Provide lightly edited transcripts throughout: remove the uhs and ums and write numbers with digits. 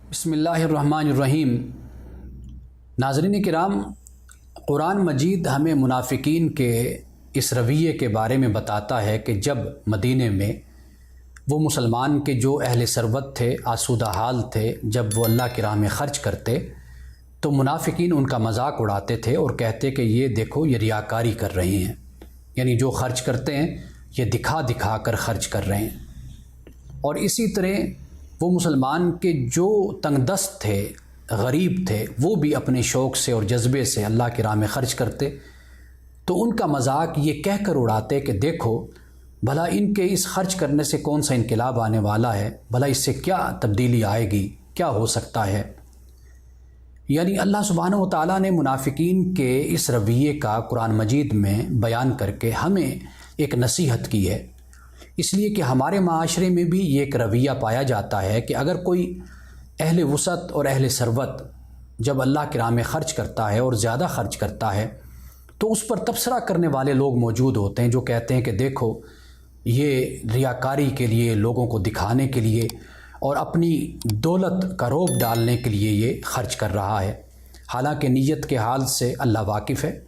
बिस्मिल्लाहिर्रहमानिर्रहीम। नाज़रीन किराम, कुरान मजीद हमें मुनाफिकीन के इस रवैये के बारे में बताता है कि जब मदीने में वो मुसलमान के जो अहले सरवत थे, आसूदा हाल थे, जब वो अल्लाह की राह में ख़र्च करते तो मुनाफिकीन उनका मजाक उड़ाते थे और कहते कि ये देखो ये रियाकारी कर रहे हैं, यानी जो ख़र्च करते हैं ये दिखा दिखा कर ख़र्च कर रहे हैं। और इसी तरह वो मुसलमान के जो तंगदस्त थे, गरीब थे, वो भी अपने शौक़ से और जज्बे से अल्लाह की राह में ख़र्च करते तो उनका मजाक ये कह कर उड़ाते कि देखो भला इनके इस ख़र्च करने से कौन सा इनकलाब आने वाला है, भला इससे क्या तब्दीली आएगी, क्या हो सकता है। यानी अल्लाह सुब्हानहू व तआला ने मुनाफिकीन के इस रवैये का कुरान मजीद में बयान करके हमें एक नसीहत की है, इसलिए कि हमारे माशरे में भी ये एक रवैया पाया जाता है कि अगर कोई अहले वसअत और अहले सरवत जब अल्लाह की राह में ख़र्च करता है और ज़्यादा ख़र्च करता है तो उस पर तबसरा करने वाले लोग मौजूद होते हैं जो कहते हैं कि देखो ये रियाकारी के लिए, लोगों को दिखाने के लिए और अपनी दौलत का रौब डालने के लिए ये ख़र्च कर रहा है। हालांकि नीयत के हाल से अल्लाह वाकिफ़ है।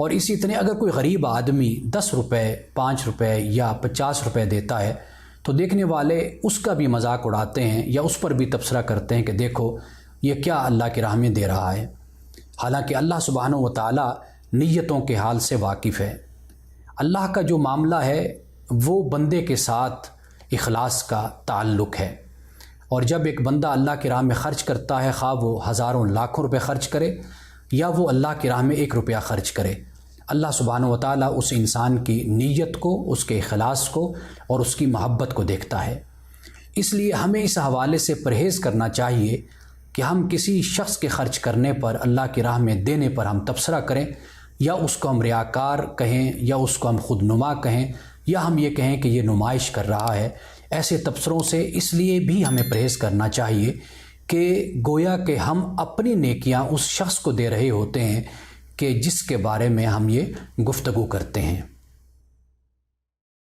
और इसी तरह अगर कोई गरीब आदमी 10 रुपये, 5 रुपये या 50 रुपये देता है तो देखने वाले उसका भी मजाक उड़ाते हैं या उस पर भी तबसरा करते हैं कि देखो ये क्या अल्लाह की राह में दे रहा है। हालांकि अल्लाह सुब्हानहू व तआला नीयतों के हाल से वाकिफ़ है। अल्लाह का जो मामला है वो बंदे के साथ इखलास का ताल्लुक़ है। और जब एक बंदा अल्लाह की राह में ख़र्च करता है, ख़्वाह वो हज़ारों लाखों रुपए ख़र्च करे या वो अल्लाह की राह में 1 रुपया ख़र्च करे, अल्लाह सुब्हानहू व तआला उस इंसान की नीयत को, उसके इखलास को और उसकी मोहब्बत को देखता है। इसलिए हमें इस हवाले से परहेज़ करना चाहिए कि हम किसी शख्स के ख़र्च करने पर, अल्लाह की राह में देने पर हम तबसरा करें या उसको हम रियाकार कहें या उसको हम खुदनुमा कहें या हम ये कहें कि ये नुमाइश कर रहा है। ऐसे तबसरों से इसलिए भी हमें परहेज़ करना चाहिए कि गोया कि हम अपनी नेकियां उस शख्स को दे रहे होते हैं कि जिसके बारे में हम ये गुफ्तगू करते हैं।